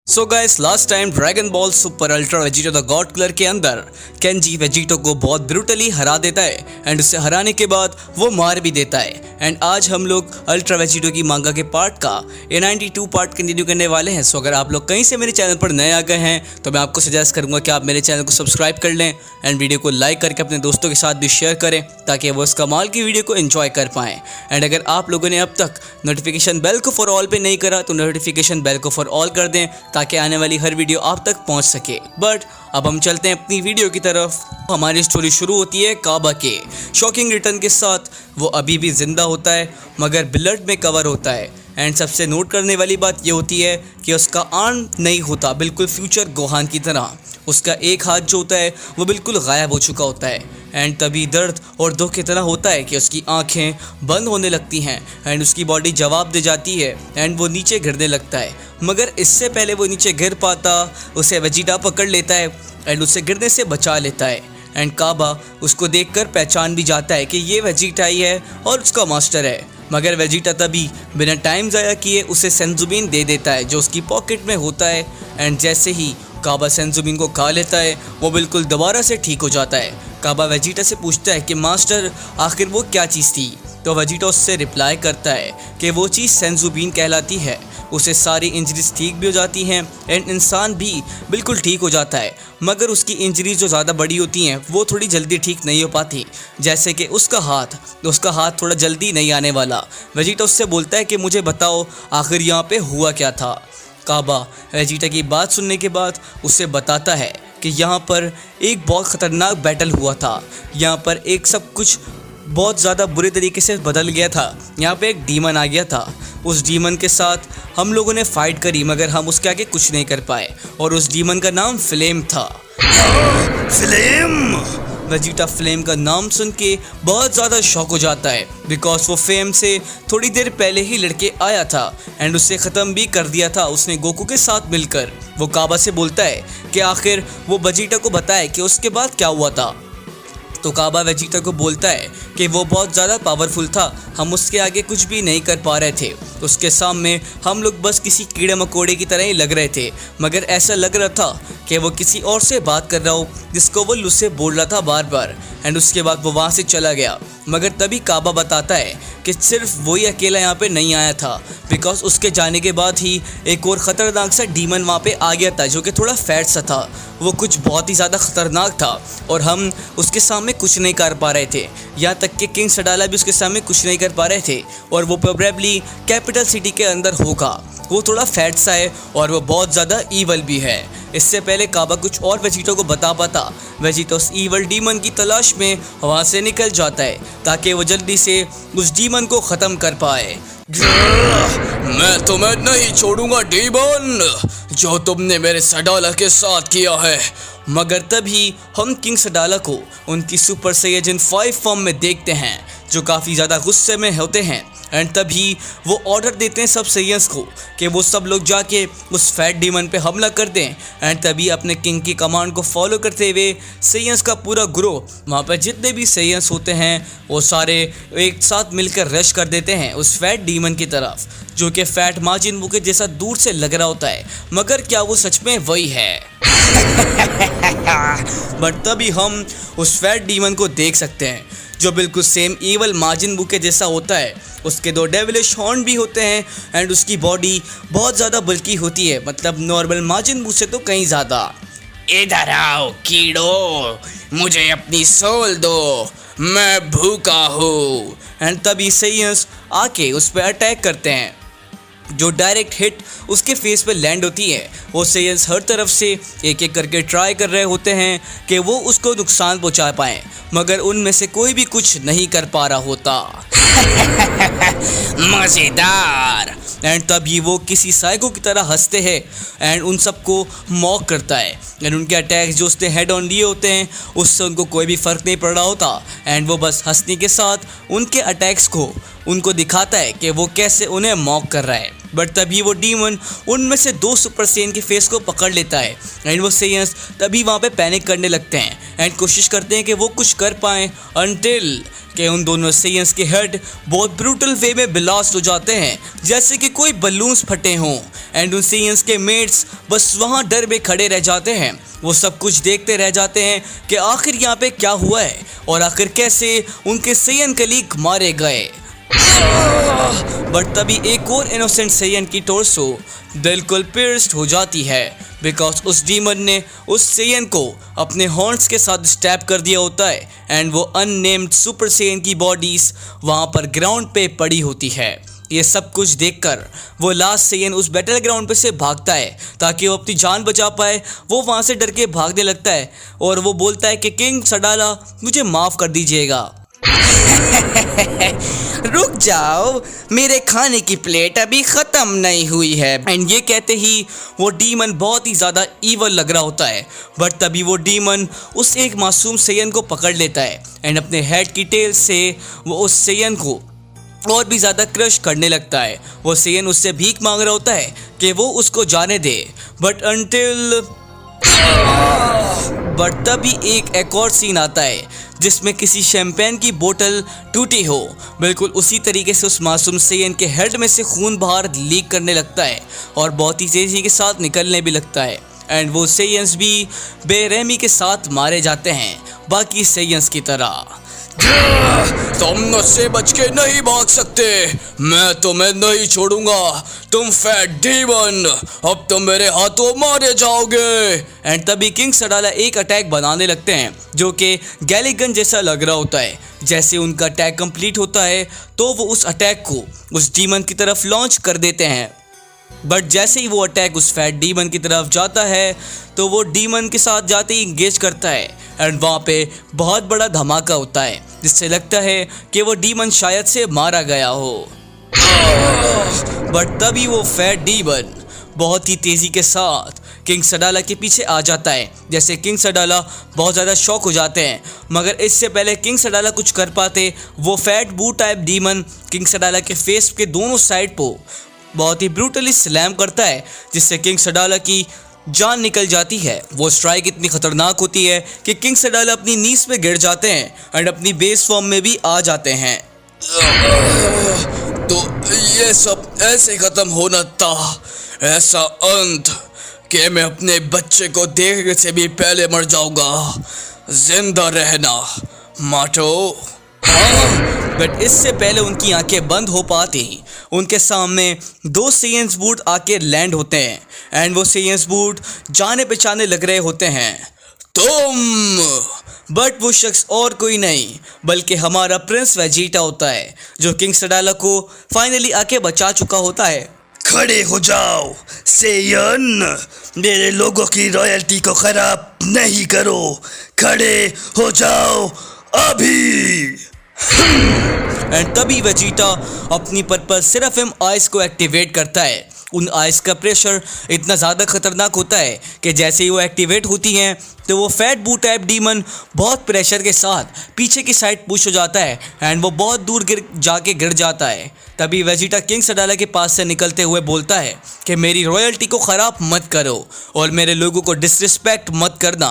So guys, last time dragon ball super ultra Vegito the God colour के अंदर Kenji Vegito को बहुत brutally हरा देता है एंड उसे हराने के बाद वो मार भी देता है। एंड आज हम लोग अल्ट्रा वेजिटो की मांगा के पार्ट का A92 पार्ट कंटिन्यू करने वाले हैं। सो अगर आप लोग कहीं से मेरे चैनल पर नए आ गए हैं तो मैं आपको सजेस्ट करूंगा कि आप मेरे चैनल को सब्सक्राइब कर लें एंड वीडियो को लाइक करके अपने दोस्तों के साथ भी शेयर करें ताकि वो इस कमाल की वीडियो को एंजॉय कर पाएँ। एंड अगर आप लोगों ने अब तक नोटिफिकेशन बेल को फॉर ऑल पे नहीं करा तो नोटिफिकेशन बेल को फॉर ऑल कर दें ताकि आने वाली हर वीडियो आप तक पहुंच सके। बट अब हम चलते हैं अपनी वीडियो की तरफ। हमारी स्टोरी शुरू होती है काबा के शॉकिंग रिटर्न के साथ। वो अभी भी जिंदा होता है मगर ब्लड में कवर होता है। एंड सबसे नोट करने वाली बात ये होती है कि उसका आर्म नहीं होता, बिल्कुल फ्यूचर गोहान की तरह। उसका एक हाथ जो होता है वो बिल्कुल गायब हो चुका होता है। एंड तभी दर्द और दुख इतना होता है कि उसकी आंखें बंद होने लगती हैं एंड उसकी बॉडी जवाब दे जाती है एंड वो नीचे गिरने लगता है। मगर इससे पहले वो नीचे गिर पाता उसे वेजिटा पकड़ लेता है एंड उसे गिरने से बचा लेता है। एंड काबा उसको देखकर पहचान भी जाता है कि ये वेजिटा ही है और उसका मास्टर है। मगर वेजिटा तभी बिना टाइम ज़ाया किए उसे सेंजुबिन दे देता है जो उसकी पॉकेट में होता है। एंड जैसे ही काबा सेंजुबिन को खा लेता है वो बिल्कुल दोबारा से ठीक हो जाता है। काबा वेजिटा से पूछता है कि मास्टर आखिर वो क्या चीज़ थी, तो वेजिटा उससे रिप्लाई करता है कि वो चीज़ सेंजुबिन कहलाती है। उसे सारी इंजरीज ठीक भी हो जाती हैं एंड इंसान भी बिल्कुल ठीक हो जाता है। मगर उसकी इंजरीज जो ज़्यादा बड़ी होती हैं वो थोड़ी जल्दी ठीक नहीं हो पाती, जैसे कि उसका हाथ थोड़ा जल्दी नहीं आने वाला। वेजिटा उससे बोलता है कि मुझे बताओ आखिर यहाँ पे हुआ क्या था। काबा वेजिटा की बात सुनने के बाद उसे बताता है कि यहाँ पर एक बहुत ख़तरनाक बैटल हुआ था। यहाँ पर एक सब कुछ बहुत ज़्यादा बुरे तरीके से बदल गया था। यहाँ पे एक डीमन आ गया था। उस डीमन के साथ हम लोगों ने फ़ाइट करी मगर हम उसके आगे कुछ नहीं कर पाए और उस डीमन का नाम फ्लेम था। फ्लेम! वेजिटा फ्लेम का नाम सुन के बहुत ज़्यादा शॉक हो जाता है बिकॉज वो फेम से थोड़ी देर पहले ही लड़के आया था एंड उसे ख़त्म भी कर दिया था उसने गोकू के साथ मिलकर। वो काबा से बोलता है कि आखिर वो वेजिटा को बताए कि उसके बाद क्या हुआ था। तो काबा वेजिटा को बोलता है कि वो बहुत ज़्यादा पावरफुल था, हम उसके आगे कुछ भी नहीं कर पा रहे थे। उसके सामने हम लोग बस किसी कीड़े मकोड़े की तरह ही लग रहे थे। मगर ऐसा लग रहा था कि वो किसी और से बात कर रहा हो जिसको वो लुस्से बोल रहा था बार बार। एंड उसके बाद वो वहाँ से चला गया। मगर तभी काबा बताता है कि सिर्फ वही अकेला यहाँ पे नहीं आया था बिकॉज उसके जाने के बाद ही एक और ख़तरनाक सा डीमन वहाँ पे आ गया था जो कि थोड़ा फैट सा था। वो कुछ बहुत ही ज़्यादा ख़तरनाक था और हम उसके सामने कुछ नहीं कर पा रहे थे। यहाँ तक कि किंग सडाला भी उसके सामने कुछ नहीं कर पा रहे थे और वो प्रोबेबली कैपिटल सिटी के अंदर होगा। वो थोड़ा फैट सा है और वो बहुत ज़्यादा ईवल भी है। इससे पहले काबा कुछ और वेजिटो को बता पाता, वेजिटो उस ईवल डीमन की तलाश में वहाँ से निकल जाता है ताकि वो जल्दी से उस डीमन को ख़त्म कर पाए। मैं तुम्हें नहीं छोड़ूंगा डीमन, जो तुमने मेरे सडाला के साथ किया है। मगर तभी हम किंग सडाला को उनकी सुपर सैयजन 5 फॉर्म में देखते हैं जो काफ़ी ज़्यादा गुस्से में होते हैं। एंड तभी वो ऑर्डर देते हैं सब सैयंस को कि वो सब लोग जाके उस फैट डीमन पे हमला कर दें। एंड तभी अपने किंग की कमांड को फॉलो करते हुए सैयंस का पूरा ग्रोह, वहाँ पर जितने भी सैयंस होते हैं वो सारे एक साथ मिलकर रश कर देते हैं उस फैट डीमन की तरफ जो कि फैट माजिन बू के जैसा दूर से लग रहा होता है। मगर क्या वो सच में वही है? बट तभी हम उस फैट डीमन को देख सकते हैं जो बिल्कुल सेम ईवल माजिन बू के जैसा होता है। उसके 2 डेविलिश हॉर्न भी होते हैं एंड उसकी बॉडी बहुत ज़्यादा बल्की होती है, मतलब नॉर्मल माजिन बू से तो कहीं ज़्यादा। इधर आओ कीड़ो, मुझे अपनी सोल दो, मैं भूखा हूँ। एंड तभी सैयंस आके उस पर अटैक करते हैं। जो डायरेक्ट हिट उसके फेस पे लैंड होती है वो सैयंस हर तरफ से एक एक करके ट्राई कर रहे होते हैं कि वो उसको नुकसान पहुंचा पाएँ मगर उनमें से कोई भी कुछ नहीं कर पा रहा होता। मज़ेदार। एंड तभी वो किसी साइको की तरह हंसते हैं एंड उन सबको मॉक करता है। एंड उनके अटैक्स जो उसने हेड ऑन लिए होते हैं उससे उनको कोई भी फ़र्क नहीं पड़ रहा होता एंड वो बस हंसने के साथ उनके अटैक्स को उनको दिखाता है कि वो कैसे उन्हें मॉक कर रहा है। बट तभी वो डीमन उनमें से 2 सुपर सेयन के फेस को पकड़ लेता है एंड वो सेयन्स तभी वहाँ पे पैनिक करने लगते हैं एंड कोशिश करते हैं कि वो कुछ कर पाएँ अनटिल कि उन दोनों सेयन्स के हेड बहुत ब्रूटल वे में ब्लास्ट हो जाते हैं जैसे कि कोई बलून्स फटे हों एंड उन सेयन्स के मेट्स बस वहाँ डर में खड़े रह जाते हैं। वो सब कुछ देखते रह जाते हैं कि आखिर यहाँ पे क्या हुआ है और आखिर कैसे उनके सेयन कलीग मारे गए। बट तभी एक और इनोसेंट सेयन की टोर्सो बिल्कुल पियर्स्ड हो जाती है बिकॉज उस डीमन ने उस सेयन को अपने हॉर्न्स के साथ स्टैब कर दिया होता है एंड वो अननेम्ड सुपर सेयन की बॉडीज वहाँ पर ग्राउंड पे पड़ी होती है। ये सब कुछ देखकर वो लास्ट सेयन उस बैटल ग्राउंड पे से भागता है ताकि वो अपनी जान बचा पाए। वो वहाँ से डर के भागने लगता है और वो बोलता है कि किंग सडाला मुझे माफ़ कर दीजिएगा। रुक जाओ, मेरे खाने की प्लेट अभी ख़त्म नहीं हुई है। एंड ये कहते ही वो डीमन बहुत ही ज़्यादा ईवल लग रहा होता है बट तभी वो डीमन उस एक मासूम सेयन को पकड़ लेता है एंड अपने हेड की टेल से वो उस सेयन को और भी ज़्यादा क्रश करने लगता है। वो सेयन उससे भीख मांग रहा होता है कि वो उसको जाने दे बट तभी एक और सीन आता है जिसमें किसी शैंपेन की बोतल टूटी हो। बिल्कुल उसी तरीके से उस मासूम सेयन के हेड में से खून बाहर लीक करने लगता है और बहुत ही तेज़ी के साथ निकलने भी लगता है एंड वो सेयन्स भी बेरहमी के साथ मारे जाते हैं बाकी सेयन्स की तरह। तुम मुझसे बच के नहीं भाग सकते, मैं तुम्हें नहीं छोड़ूंगा, तुम फैट डीमन, अब तुम मेरे हाथों मारे जाओगे। एंड तभी किंग सडाला एक अटैक बनाने लगते हैं जो कि गैलिगन जैसा लग रहा होता है। जैसे उनका अटैक कंप्लीट होता है तो वो उस अटैक को उस डीमन की तरफ लॉन्च कर देते हैं बट जैसे ही वो अटैक उस फैट डीमन की तरफ जाता है तो वो डीमन के साथ जाते ही इंगेज करता है एंड वहाँ पे बहुत बड़ा धमाका होता है जिससे लगता है कि वो डीमन शायद से मारा गया हो। बट तभी वो फैट डीमन बहुत ही तेज़ी के साथ किंग सडाला के पीछे आ जाता है। जैसे किंग सडाला बहुत ज़्यादा शॉक हो जाते हैं मगर इससे पहले किंग सडाला कुछ कर पाते वो फैट बू टाइप डीमन किंग सडाला के फेस के दोनों साइड को बहुत ही ब्रूटली स्लैम करता है जिससे किंग सडाला की जान निकल जाती है। वो स्ट्राइक इतनी खतरनाक होती है कि किंग सडाला अपनी नीज पे गिर जाते हैं एंड अपनी बेस फॉर्म में भी आ जाते हैं। तो ये सब ऐसे खत्म होना था, ऐसा अंत कि मैं अपने बच्चे को देखने से भी पहले मर जाऊंगा। जिंदा रहना माटो। बट इससे पहले उनकी आंखें बंद हो पाती उनके सामने 2 सेयन्स बूट आके लैंड होते हैं एंड वो सेयन्स बूट जाने पहचाने लग रहे होते हैं। तुम बट वो शख्स और कोई नहीं बल्कि हमारा प्रिंस वेजिटा होता है जो किंग सडाला को फाइनली आके बचा चुका होता है। खड़े हो जाओ सेयन, मेरे लोगों की रॉयल्टी को खराब नहीं करो, खड़े हो जाओ अभी। एंड तभी वेजिटा अपनी पर्पस सिराफिम आइस को एक्टिवेट करता है। उन आइस का प्रेशर इतना ज़्यादा खतरनाक होता है कि जैसे ही वो एक्टिवेट होती हैं तो वो फैट बू टाइप डीमन बहुत प्रेशर के साथ पीछे की साइड पुश हो जाता है एंड वो बहुत दूर गिर जाता है। तभी वेजिटा किंग सडाला के पास से निकलते हुए बोलता है कि मेरी रॉयल्टी को ख़राब मत करो और मेरे लोगों को डिसरिस्पेक्ट मत करना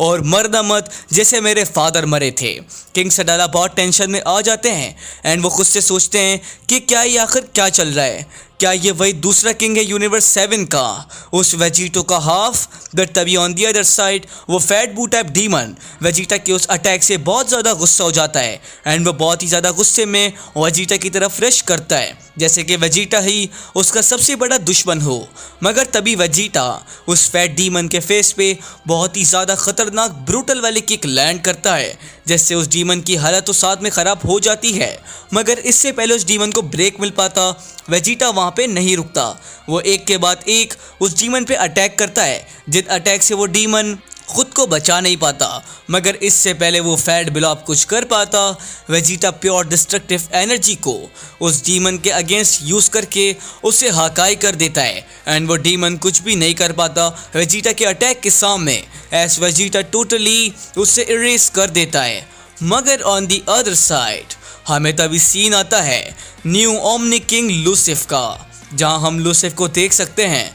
और मरना मत जैसे मेरे फादर मरे थे। किंग सडाला बहुत टेंशन में आ जाते हैं एंड वो खुद से सोचते हैं कि क्या ये आखिर क्या चल रहा है, क्या ये वही दूसरा किंग है यूनिवर्स 7 का, उस वेजिटो का हाफ। बट तभी ऑन दी अदर साइड वो फैट बू टाइप डीमन वेजिटा के उस अटैक से बहुत ज़्यादा गुस्सा हो जाता है एंड वो बहुत ही ज़्यादा गुस्से में वेजिटा की तरफ रश करता है जैसे कि वेजिटा ही उसका सबसे बड़ा दुश्मन हो। मगर तभी वेजिटा उस फैट डीमन के फेस पे बहुत ही ज़्यादा ख़तरनाक ब्रूटल वाली किक लैंड करता है जिससे उस डीमन की हालत तो साथ में ख़राब हो जाती है। मगर इससे पहले उस डीमन को ब्रेक मिल पाता वेजिटा वहाँ पे नहीं रुकता, वो एक के बाद एक उस डीमन पे अटैक करता है जिस अटैक से वो डीमन खुद को बचा नहीं पाता। मगर इससे पहले वो फैट ब्लॉब कुछ कर पाता वेजिटा प्योर डिस्ट्रक्टिव एनर्जी को उस डीमन के अगेंस्ट यूज़ करके उसे हाकाई कर देता है एंड वो डीमन कुछ भी नहीं कर पाता वेजिटा के अटैक के सामने एस वेजिटा टोटली उससे इरेज कर देता है। मगर ऑन दी अदर साइड हमें तभी सीन आता है न्यू ओमनी किंग लूसिफ का जहां हम लूसिफ को देख सकते हैं।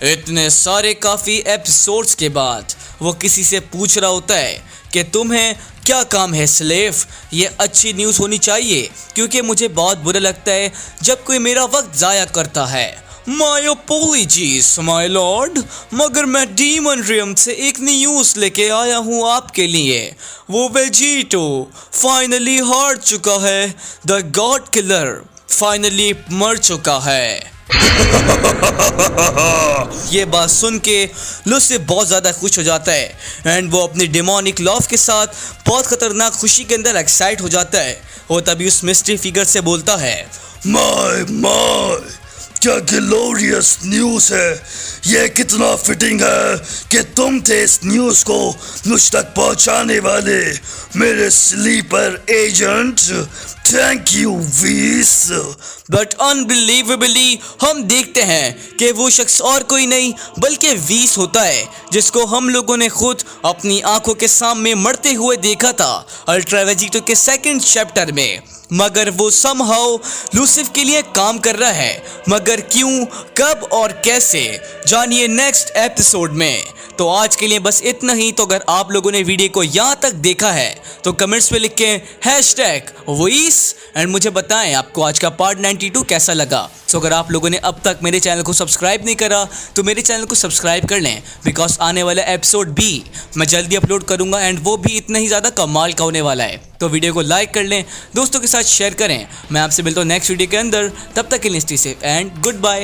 इतने सारे काफ़ी एपिसोड्स के बाद वो किसी से पूछ रहा होता है कि तुम्हें क्या काम है स्लेव। ये अच्छी न्यूज़ होनी चाहिए क्योंकि मुझे बहुत बुरा लगता है जब कोई मेरा वक्त ज़ाया करता है। माय अपोलॉजीज माय लॉर्ड, मगर मैं डीमन रियम से एक न्यूज़ लेके आया हूँ आपके लिए। वो वेजिटो फाइनली हार चुका है, द गॉड किलर फाइनली मर चुका है। ये बात सुन के लूसिफ बहुत ज़्यादा खुश हो जाता है एंड वो अपनी डेमोनिक लव के साथ बहुत खतरनाक खुशी के अंदर एक्साइट हो जाता है। और तभी उस मिस्ट्री फिगर से बोलता है, माय क्या ग्लोरियस न्यूज़ है। ये कितना फिटिंग है कि तुम थे इस न्यूज़ को मुझ तक पहुंचाने वाले मेरे स्लीपर एजेंट। थैंक यू वीस। बट अनबिलीवेबली हम देखते हैं कि वो शख्स और कोई नहीं बल्कि वीस होता है, जिसको हम लोगों ने खुद अपनी आंखों के सामने मरते हुए देखा था अल्ट्रा वेजिटो के सेकंड चैप्टर में। मगर वो समहाउ लूसिफ के लिए काम कर रहा है, मगर क्यों, कब और कैसे, जानिए नेक्स्ट एपिसोड में। तो आज के लिए बस इतना ही। तो अगर आप लोगों ने वीडियो को यहाँ तक देखा है तो कमेंट्स में लिखें #वॉइस एंड मुझे बताएं आपको आज का पार्ट 92 कैसा लगा। तो अगर आप लोगों ने अब तक मेरे चैनल को सब्सक्राइब नहीं करा तो मेरे चैनल को सब्सक्राइब कर लें, बिकॉज आने वाला एपिसोड भी मैं जल्दी अपलोड करूंगा एंड वो भी इतना ही ज़्यादा कमाल का होने वाला है। तो वीडियो को लाइक कर लें, दोस्तों के साथ शेयर करें। मैं आपसे मिलता हूँ नेक्स्ट वीडियो के अंदर, तब तक के लिए stay safe and good bye.